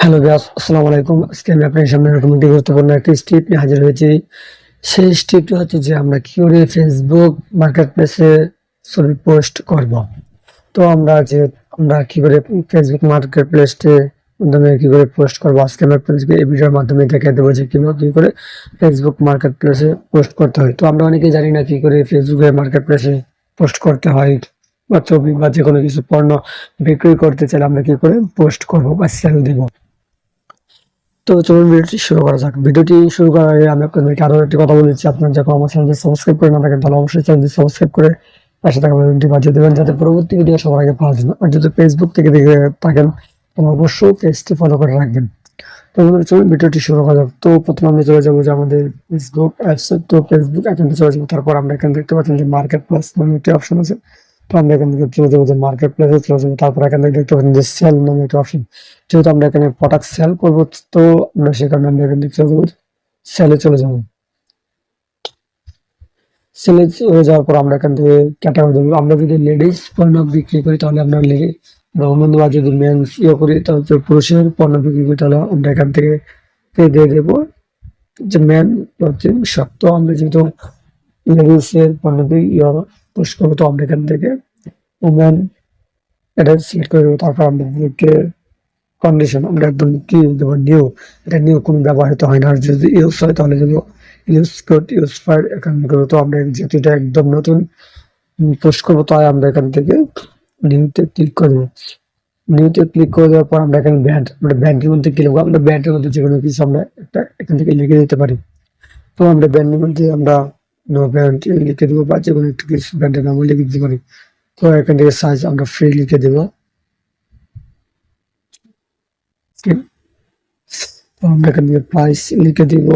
Hello guys, আসসালামু আলাইকুম। আজকে আমি আপনাদের সামনে এরকম একটি গুরুত্বপূর্ণ একটি স্টেপ নিয়ে হাজির হয়েছি। সেই স্টেপটি হচ্ছে যে আমরা কি করে ফেসবুক মার্কেট প্লেসে ছবি পোস্ট করব। তো আমরা কি করে ফেসবুক মার্কেট প্লেসে মাধ্যমে কি করে পোস্ট করবো, আজকে আমি আপনাদেরকে এই ভিডিওর মাধ্যমে দেখিয়ে দেবো যে কিভাবে কি করে ফেসবুক মার্কেট প্লেসে পোস্ট করতে হয়। তো আমরা অনেকেই জানি না কি করে ফেসবুকের মার্কেট প্লেসে পোস্ট করতে হয়, বা ছবি বা যে কোনো কিছু পণ্য বিক্রি করতে চাইলে আমরা কি করে পোস্ট করবো বা সেল দিব। তো চলুন ভিডিওটি শুরু করা যাক। ভিডিওটি শুরু করার আগে আমি আপনাদেরকে আরো একটি কথা বলেছি, আপনারা যখন আমার চ্যানেলটি সাবস্ক্রাইব করে না থাকেন তাহলে অবশ্যই চ্যানেলটি সাবস্ক্রাইব করে পাশে থাকা বেলটি বাজিয়ে দেবেন, যাতে পরবর্তী ভিডিও সবার আগে পাওয়া যায়। আর যদি ফেসবুক থেকে দেখে থাকেন তাহলে অবশ্যই পেজটি ফলো করে রাখবেন। তো বন্ধুরা, চলুন ভিডিওটি শুরু করা যাক। তো প্রথমে আমরা চলে যাবো যে আমাদের ফেসবুক অ্যাপস। তো ফেসবুক অ্যাকাউন্টে চলে যাবো, তারপর আমরা এখানে দেখতে পাচ্ছেন যে মার্কেট প্লেস নামে একটি অপশন আছে। তো আমরা এখান থেকে চলে যাবো যে মার্কেট প্লেসে চলে যাবো, তারপর এখান থেকে দেখতে পাচ্ছেন যে সেল নামে একটা অপশন। যেহেতু আমরা এখানে প্রোডাক্ট সেল করবো, তো আমরা সে কারণে আমরা এখান থেকে চলে যাবো সেলে চলে যাবো। সেলে চলে যাওয়ার পর আমরা এখান থেকে ক্যাটাগরি দেবো। আমরা যদি লেডিস পণ্য বিক্রি করি তাহলে আমরা অন্যান্য, বা যদি মেন্স করি তাহলে পুরুষের পণ্য বিক্রি করি তাহলে আমরা এখান থেকে দিয়ে দেবো যে মেন হচ্ছে সব। তো আমরা যেহেতু লেডিস এর পণ্য পোস্ট করবো, তো আমরা এখান থেকে ওমেন এটা সিলেক্ট করে দেবো। তারপর আমাদেরকে কন্ডিশন আমরা একদম কি দেবো, নিউ। এটা নিউ কোনো ব্যবহৃত হয় না, আর যদি ইউজ হয় তাহলে দেবো ইউজ কোড ইউজ ফার এখান করবো। তো আমরা যেহেতু এটা একদম নতুন পোস্ট করবো, তাই আমরা এখান থেকে নিউতে ক্লিক করবো। নিউতে ক্লিক করে দেওয়ার পর আমরা এখানে আমরা ব্যান্ডের মধ্যে কি লিখবো, আমরা ব্যান্ডের মধ্যে যে কোনো কিছু আমরা একটা এখান থেকে লিখে দিতে পারি। তো আমরা ব্যান্ডের মধ্যে আমরা নো ব্যান্ড লিখে দেবো, বা যে কোনো একটু কিছু ব্যান্ডের নামও লিখে দিতে পারি। তো এখান থেকে সাইজ আমরা ফ্রি লিখে দেবো। তো আমরা এখান থেকে প্রাইস লিখে দিব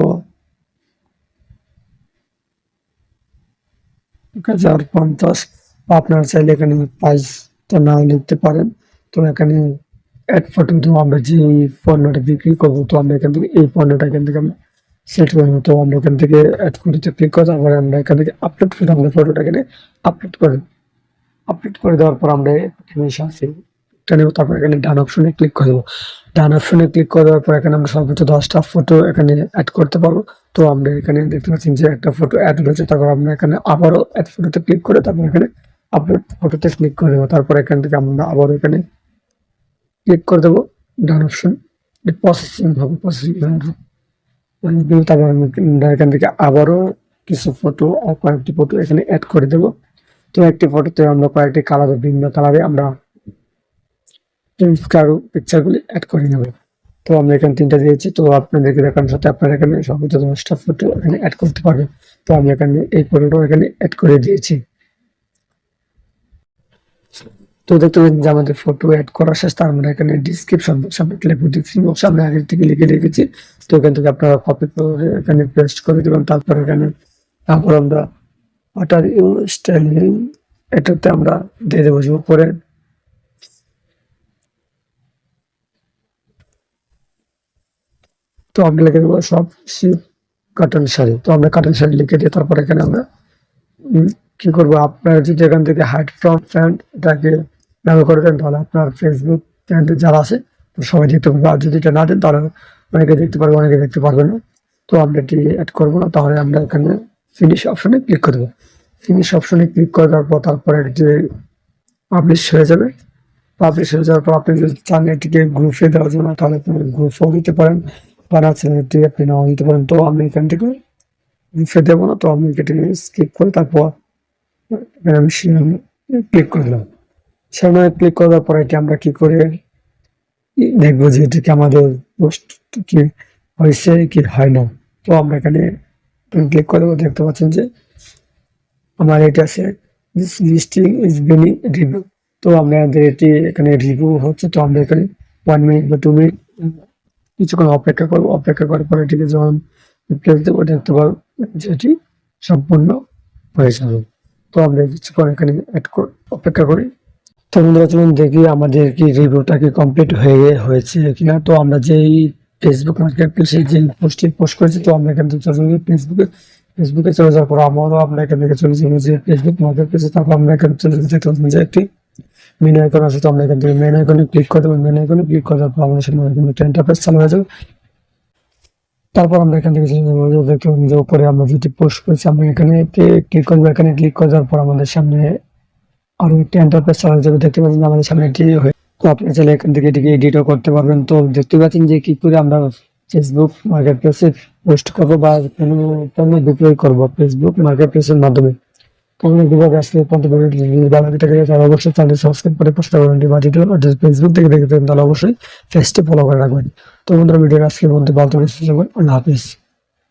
1050, বা আপনারা চাইলে এখানে প্রাইসটা নাও লিখতে পারেন। তো এখানে অ্যাড ফটো দেবো, আমরা যে পণ্যটা বিক্রি করবো, তো আমরা এখান থেকে এই পণ্যটা এখান থেকে আমরা সিলেক্ট করে নেবো। তো আমরা এখান থেকে অ্যাড ফটোতে ক্লিক করে তারপরে আমরা এখান থেকে আপলোড ফটো, আমরা ফটোটা এখানে আপলোড করে দেওয়ার পর আমরা এখানে সাথে নেব। তারপর এখানে ডান অপশনে ক্লিক করে দেবো। ডান অপশনে ক্লিক করে দেওয়ার পর এখানে আমরা সর্বোচ্চ 10টা ফটো এখানে অ্যাড করতে পারবো। তো আমরা এখানে দেখতে পাচ্ছি যে একটা ফটো অ্যাড হয়েছে। তারপর আমরা এখানে আবারও অ্যাড ফটোতে ক্লিক করে তারপর এখানে আপলোড ফটোতে ক্লিক করে দেবো। তারপর এখান থেকে আমরা আবারও এখানে ক্লিক করে দেবো ডান অপশন, প্রসেসিং হবে, তারপর আমরা এখান থেকে আবারও কিছু ফটো আর কয়েকটি ফটো এখানে অ্যাড করে দেবো। তো একটি ফটোতে আমরা কয়েকটি কালারে, ভিন্ন কালারে আমরা পিকচারগুলি অ্যাড করে নেব। তো আমরা এখানে 3টা দিয়েছি। তো আপনাদেরকে দেখানোর সাথে আপনারা এখানে সর্বোচ্চ 10টা ফটো এখানে অ্যাড করতে পারবেন। তো আমি এখানে এই ফটোটাও এখানে অ্যাড করে দিয়েছি। তো দেখতে পাচ্ছেন যে আমাদের ফটো অ্যাড করা শেষ। তার আমরা এখানে ডিসক্রিপশন বক্স, আমরা ডেসক্রিপশন বক্স আমরা আগে থেকে লিখে রেখেছি। তো এখান থেকে আপনারা কপি করে এখানে পেস্ট করে দেবেন। তারপর আমরা ওয়াটার ইউ স্টাইলিং এটাতে আমরা দিয়ে দেবো যে উপরে। তো আমরা লিখে দেবো সব শীত কটন শাড়ি। তো আমরা কটন শাড়ি লিখে দিই। তারপর এখানে আমরা কি করবো, আপনারা যদি এখান থেকে হাইড ফ্রম ফ্রেন্ড এটাকে ব্যবহার করে দেন তাহলে আপনার ফেসবুক ফ্রেন্ড যারা আছে তো সবাই দেখতে পারবে। আর যদি এটা না দেন তাহলে অনেকে দেখতে পারবে, অনেকে দেখতে পারবে না। তো আমরা এটি অ্যাড করবো না। তাহলে আমরা এখানে ফিনিশ অপশনে ক্লিক করে দেবো। ফিনিশ অপশনে ক্লিক করে দেওয়ার পর তারপরে এটি পাবলিশ হয়ে যাবে। পাবলিশ হয়ে যাওয়ার পর আপনি যদি চান এটিকে গ্রুপে দেওয়ার জন্য তাহলে আপনি গ্রুপেও দিতে পারেন, বা না চাইলে এটি আপনি নাও দিতে পারেন। তো আমি এখান থেকে গ্রুপে দেবো না, তো আমি এটি স্কিপ করে তারপর এখানে আমি ক্লিক করে দিলাম। সামনে ক্লিক করার পর এটি আমরা কি করে দেখবো যে এটিকে আমাদের পোস্ট কি হয়েছে কি হয় না। তো আমরা এখানে ক্লিক করে দেবো। দেখতে পাচ্ছেন যে আমার এটা আছে দিস লিস্টিং ইজ বিনিং রিভিউ। তো আমাদের এটি এখানে রিভিউ হচ্ছে। তো আমরা এখানে 1 মিনিট বা 2 মিনিট কিছুক্ষণ অপেক্ষা করবো। অপেক্ষা করার পর এটিকে যখন রিপ্লেস দেবো দেখতে পাবো যে এটি সম্পূর্ণ হয়ে যাবে। তো আমরা কিছুক্ষণ এখানে অপেক্ষা করি। তো বন্ধুরা, চলুন দেখি আমাদের কি রিভিউটা কি কমপ্লিট হয়েছে কিনা। তো আমরা যেই ফেসবুক মার্কেট প্লেসে যে পোস্টটি পোস্ট করেছি, তো আমরা এখান থেকে চলে যাবো ফেসবুকে চলে যাওয়ার পর আমরা এখান থেকে চলে যাবো যে ফেসবুক মার্কেট প্লেসে। তারপর আমরা এখানে চলে যেতে যে একটি মেনু আইকন আছে, তো আমরা এখান থেকে মেনু আইকনে ক্লিক করে দেবো। মেনু আইকনে ক্লিক করার পর আমাদের সামনে এরকম একটা ইন্টারফেস চালু হয়ে যাবে। তারপর আমরা এখান থেকে দেখতে পাবেন যে উপরে আমরা যেটি পোস্ট করেছি, আমরা এখানে ক্লিক করবো। এখানে ক্লিক করে দেওয়ার পর আমাদের সামনে আরো একটা ইন্টারফেস চালু হয়ে যাবে। দেখতে পাচ্ছেন যে আমাদের সামনে এটি হয়ে, তো আপনি চাইলে এখান থেকে এটিকে এডিটও করতে পারবেন। তো দেখতে পাচ্ছেন যে কি করে আমরা ফেসবুক মার্কেট প্লেসে পোস্ট করবো বা কোনো পণ্য বিক্রয় করবো ফেসবুক মার্কেট প্লেসের মাধ্যমে। তো আমরা কিভাবে আসলে পর্যন্ত যদি ভালো লাগে থাকে তাহলে অবশ্যই চ্যানেল সাবস্ক্রাইব করে পাশে থাকা ঘন্টি বাজিয়ে দিবেন। আর যদি ফেসবুক থেকে দেখে থাকেন তাহলে অবশ্যই পেজটি ফলো করে রাখবেন। তো বন্ধুরা, ভিডিওটা আজকের মধ্যে ভালো থাকবেন, সুস্থ থাকবেন। আল্লাহ হাফেজ।